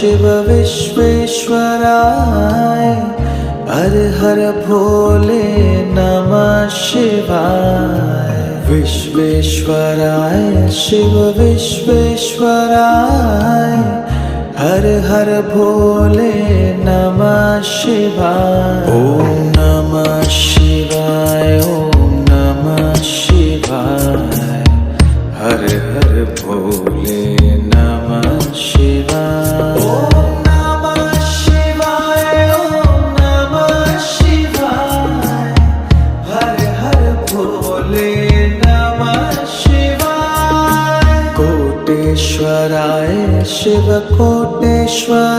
शिव विश्वेश्वराय हर हर भोले नमः शिवाय। विश्वेश्वराय शिव विश्वेश्वराय हर हर भोले नमः शिवाय। ओम नमः शिवाय ओम नमः शिवाय हर हर भोले नमः शिवाय। ओम नमः शिवाय ओम नमः शिवाय हर हर भोले नमः शिवाय। कोटेश्वराय शिव कोटेश्वराय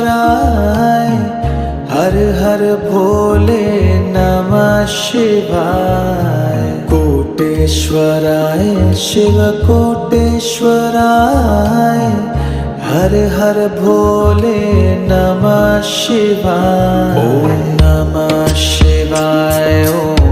हर हर भोले नमः शिवाय। कोटेश्वराय शिव कोटेश्वराय हर हर भोले नमः शिवाय। ओम नमः शिवाय ओम